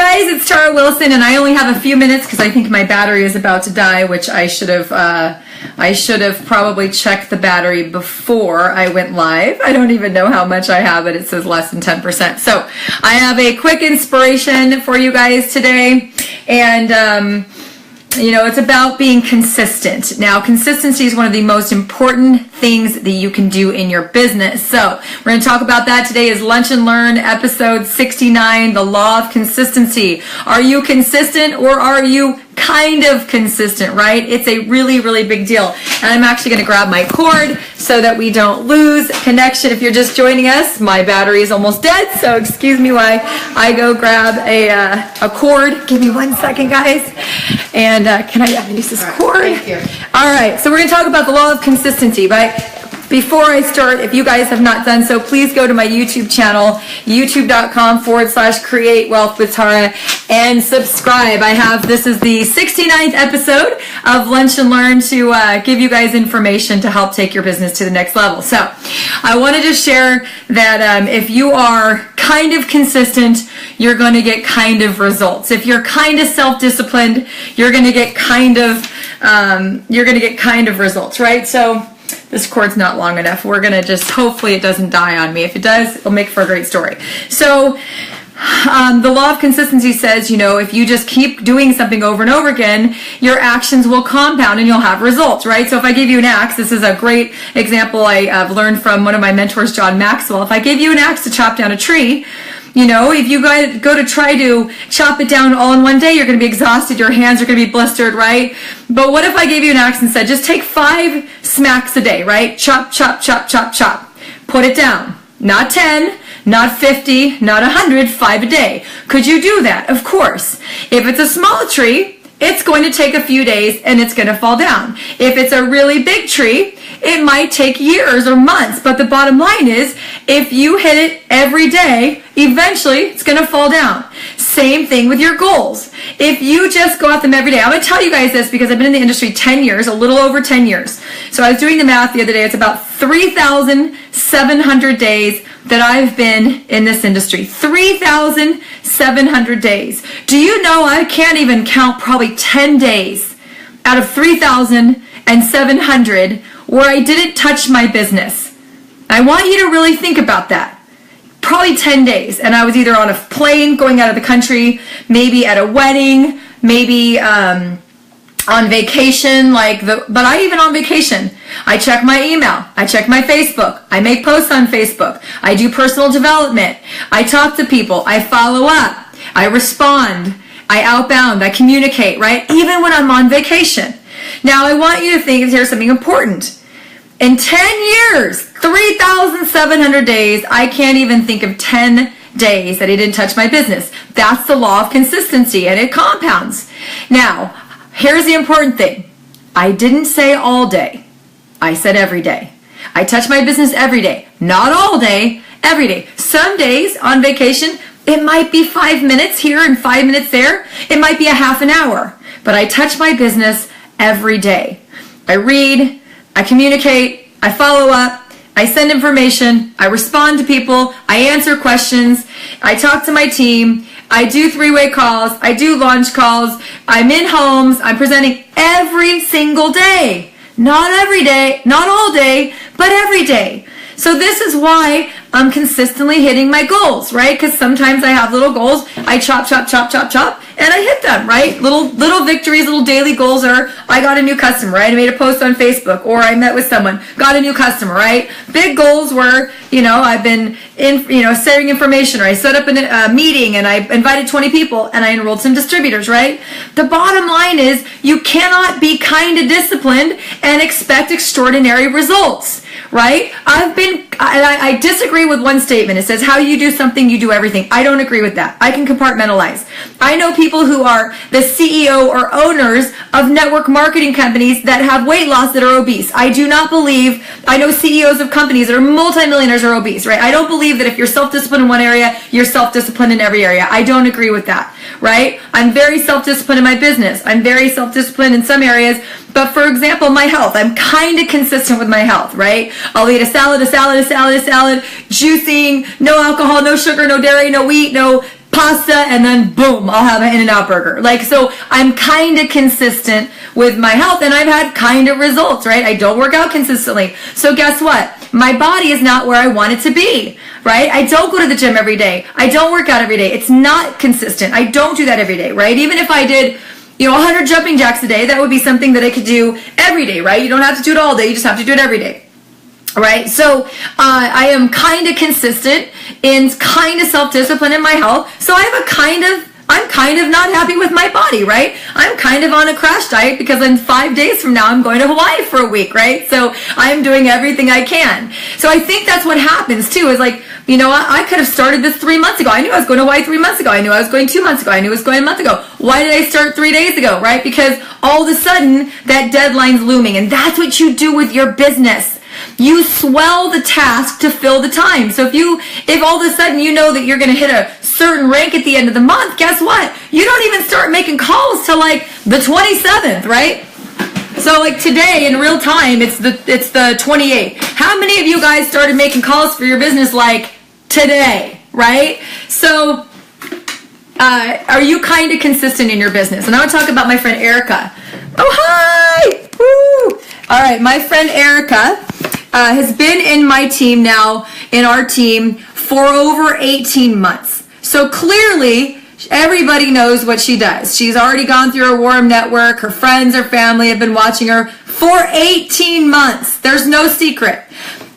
guys, it's Tara Wilson, and I only have a few minutes because I think my battery is about to die, which I should have probably checked the battery before I went live. I don't even know how much I have, but it says less than 10%. So I have a quick inspiration for you guys today, and it's about being consistent. Now, consistency is one of the most important things that you can do in your business. So we're going to talk about that today. Is Lunch and Learn episode 69, the law of consistency. Are you consistent, or are you kind of consistent, right? It's a really, really big deal. And I'm actually going to grab my cord so that we don't lose connection. If you're just joining us, my battery is almost dead, so excuse me while I go grab a cord. Give me 1 second, guys. And can I use this cord? Thank you. All right, so we're going to talk about the law of consistency, but before I start, if you guys have not done so, please go to my YouTube channel, youtube.com/Create Wealth with Tara, and subscribe. This is the 69th episode of Lunch and Learn to give you guys information to help take your business to the next level. So I wanted to share that if you are kind of consistent, you're going to get kind of results. If you're kind of self-disciplined, you're going to get kind of results, right? So this cord's not long enough. We're going to just, hopefully it doesn't die on me. If it does, it'll make for a great story. So the law of consistency says, if you just keep doing something over and over again, your actions will compound and you'll have results, right? So if I give you an axe, this is a great example I've learned from one of my mentors, John Maxwell. If I give you an axe to chop down a tree, if you go to try to chop it down all in one day, you're going to be exhausted. Your hands are going to be blistered, right? But what if I gave you an axe and said, just take 5 smacks a day, right? Chop, chop, chop, chop, chop. Put it down. Not 10, not 50, not 100, 5 a day. Could you do that? Of course. If it's a small tree, it's going to take a few days and it's going to fall down. If it's a really big tree, it might take years or months, but the bottom line is, if you hit it every day, eventually it's going to fall down. Same thing with your goals. If you just go at them every day, I'm going to tell you guys this because I've been in the industry 10 years, a little over 10 years. So I was doing the math the other day. It's about 3,700 days that I've been in this industry. 3,700 days. Do you know I can't even count probably 10 days out of 3,700 where I didn't touch my business. I want you to really think about that. Probably 10 days. And I was either on a plane going out of the country, maybe at a wedding, maybe on vacation, but I even on vacation. I check my email. I check my Facebook. I make posts on Facebook. I do personal development. I talk to people. I follow up. I respond. I outbound. I communicate, right? Even when I'm on vacation. Now, I want you to think, here's something important. In 10 years, 3,700 days, I can't even think of 10 days that I didn't touch my business. That's the law of consistency, and it compounds. Now, here's the important thing. I didn't say all day. I said every day. I touch my business every day. Not all day, every day. Some days on vacation, it might be 5 minutes here and 5 minutes there. It might be a half an hour. But I touch my business every day. I read, I communicate, I follow up, I send information, I respond to people, I answer questions, I talk to my team, I do 3-way calls, I do launch calls, I'm in homes, I'm presenting every single day. Not every day, not all day, but every day. So this is why I'm consistently hitting my goals, right? Because sometimes I have little goals, I chop, chop, chop, chop, chop, and I hit them, right? Little victories, little daily goals are, I got a new customer, right? I made a post on Facebook, or I met with someone, got a new customer, right? Big goals were, I've been sharing information, or I set up a meeting and I invited 20 people and I enrolled some distributors, right? The bottom line is you cannot be kind of disciplined and expect extraordinary results. Right? I disagree with one statement. It says, how you do something, you do everything. I don't agree with that. I can compartmentalize. I know people who are the CEO or owners of network marketing companies that have weight loss that are obese. I do not believe, I know CEOs of companies that are multimillionaires are obese, right? I don't believe that if you're self-disciplined in one area, you're self-disciplined in every area. I don't agree with that, right? I'm very self-disciplined in my business. I'm very self-disciplined in some areas. But for example, my health, I'm kind of consistent with my health, right? I'll eat a salad, juicing, no alcohol, no sugar, no dairy, no wheat, no pasta, and then boom, I'll have an In-N-Out burger. Like, so I'm kind of consistent with my health, and I've had kind of results, right? I don't work out consistently. So guess what? My body is not where I want it to be, right? I don't go to the gym every day. I don't work out every day. It's not consistent. I don't do that every day, right? Even if I did, 100 jumping jacks a day, that would be something that I could do every day, right? You don't have to do it all day. You just have to do it every day. Right? So I am kind of consistent and kind of self-disciplined in my health. So I'm kind of not happy with my body, right? I'm kind of on a crash diet because in 5 days from now, I'm going to Hawaii for a week, right? So I'm doing everything I can. So I think that's what happens too, is like, I could have started this 3 months ago. I knew I was going to Hawaii 3 months ago. I knew I was going 2 months ago. I knew I was going a month ago. Why did I start 3 days ago, right? Because all of a sudden that deadline's looming, and that's what you do with your business. You swell the task to fill the time. So if all of a sudden you know that you're going to hit a certain rank at the end of the month, guess what? You don't even start making calls till like the 27th, right? So like today in real time, it's the 28th. How many of you guys started making calls for your business like today, right? So are you kind of consistent in your business? And I want to talk about my friend Erica. Oh, hi! Woo! All right, my friend Erica has been in my team now, in our team, for over 18 months. So clearly, everybody knows what she does. She's already gone through her warm network. Her friends, her family have been watching her for 18 months. There's no secret.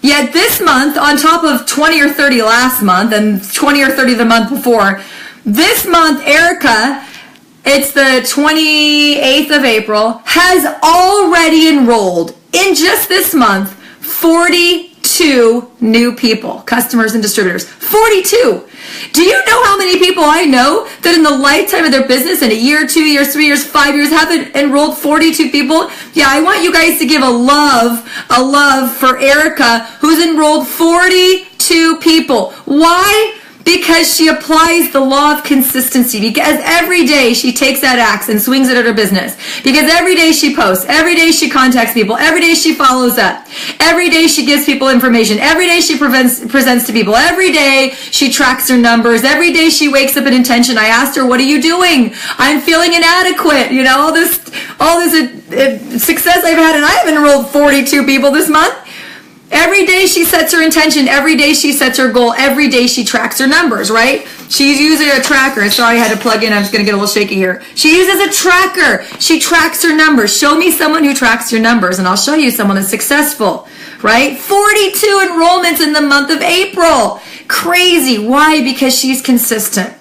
Yet this month, on top of 20 or 30 last month and 20 or 30 the month before, this month, Erica, it's the 28th of April, has already enrolled in just this month 42 new people, customers and distributors. 42. Do you know how many people I know that in the lifetime of their business, in a year, 2 years, 3 years, 5 years, have enrolled 42 people? Yeah, I want you guys to give a love for Erica, who's enrolled 42 people. Why? Because she applies the law of consistency. Because every day she takes that axe and swings it at her business. Because every day she posts. Every day she contacts people. Every day she follows up. Every day she gives people information. Every day she presents to people. Every day she tracks her numbers. Every day she wakes up in intention. I asked her, what are you doing? I'm feeling inadequate. All this success I've had, and I have enrolled 42 people this month. Every day she sets her intention. Every day she sets her goal. Every day she tracks her numbers, right? She's using a tracker. Sorry, I had to plug in. I'm just going to get a little shaky here. She uses a tracker. She tracks her numbers. Show me someone who tracks your numbers, and I'll show you someone that's successful, right? 42 enrollments in the month of April. Crazy. Why? Because she's consistent.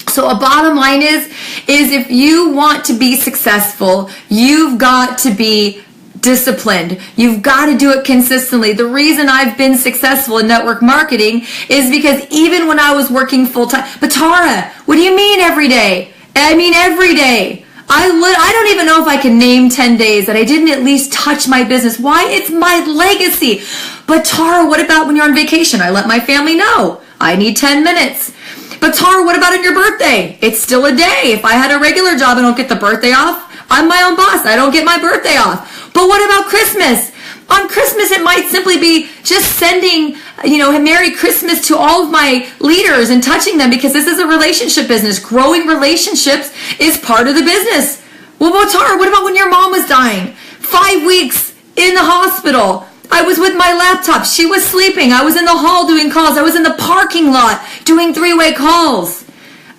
So a bottom line is if you want to be successful, you've got to be disciplined. You've got to do it consistently. The reason I've been successful in network marketing is because even when I was working full-time, but Tara, what do you mean every day? I mean every day. I don't even know if I can name 10 days that I didn't at least touch my business. Why? It's my legacy. But Tara, what about when you're on vacation? I let my family know. I need 10 minutes. But Tara, what about on your birthday? It's still a day. If I had a regular job, I don't get the birthday off. I'm my own boss. I don't get my birthday off. But what about Christmas? On Christmas, it might simply be just sending, Merry Christmas to all of my leaders and touching them, because this is a relationship business. Growing relationships is part of the business. Well, Tara, what about when your mom was dying? 5 weeks in the hospital. I was with my laptop. She was sleeping. I was in the hall doing calls. I was in the parking lot doing 3-way calls.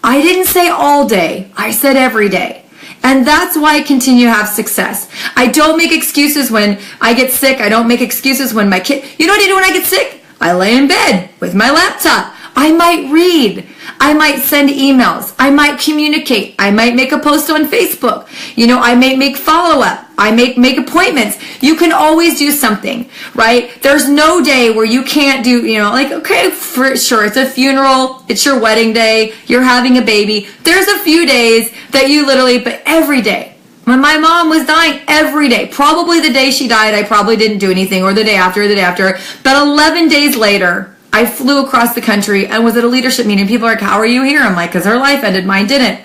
I didn't say all day. I said every day. And that's why I continue to have success. I don't make excuses when I get sick. I don't make excuses when my kid... You know what I do when I get sick? I lay in bed with my laptop. I might read. I might send emails. I might communicate. I might make a post on Facebook. I may make follow-up. I make appointments. You can always do something, right? There's no day where you can't do, okay, for sure, it's a funeral, it's your wedding day, you're having a baby. There's a few days that you literally, but every day. When my mom was dying, every day, probably the day she died, I probably didn't do anything, or the day after, but 11 days later, I flew across the country and was at a leadership meeting. People are like, how are you here? I'm like, because her life ended, mine didn't.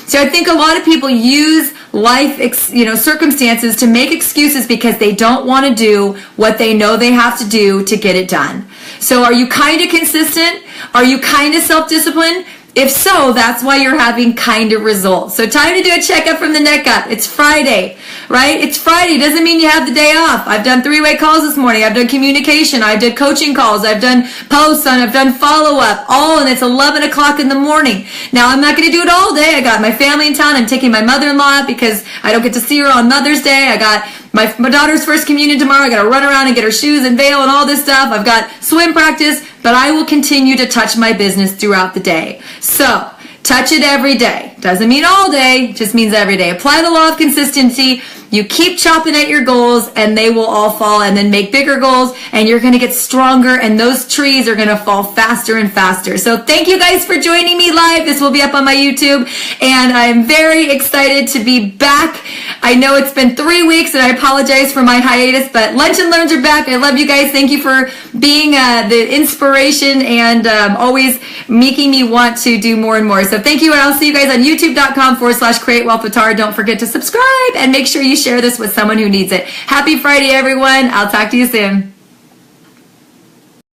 So I think a lot of people use life, circumstances to make excuses because they don't want to do what they know they have to do to get it done. So are you kind of consistent? Are you kind of self-disciplined? If so, that's why you're having kind of results. So time to do a checkup from the neck up. It's Friday, right? It's Friday. Doesn't mean you have the day off. I've done 3-way calls this morning. I've done communication. I did coaching calls. I've done posts. I've done follow-up. And it's 11 o'clock in the morning. Now, I'm not going to do it all day. I got my family in town. I'm taking my mother-in-law because I don't get to see her on Mother's Day. I got my daughter's first communion tomorrow. I got to run around and get her shoes and veil and all this stuff. I've got swim practice, but I will continue to touch my business throughout the day. So, touch it every day. Doesn't mean all day, just means every day. Apply the law of consistency. You keep chopping at your goals and they will all fall, and then make bigger goals and you're going to get stronger and those trees are going to fall faster and faster. So thank you guys for joining me live. This will be up on my YouTube and I'm very excited to be back. I know it's been 3 weeks and I apologize for my hiatus, but Lunch and Learns are back. I love you guys. Thank you for being the inspiration and always making me want to do more and more. So thank you, and I'll see you guys on youtube.com/Create Wealth with Tara. Don't forget to subscribe and make sure you share this with someone who needs it. Happy Friday, everyone. I'll talk to you soon.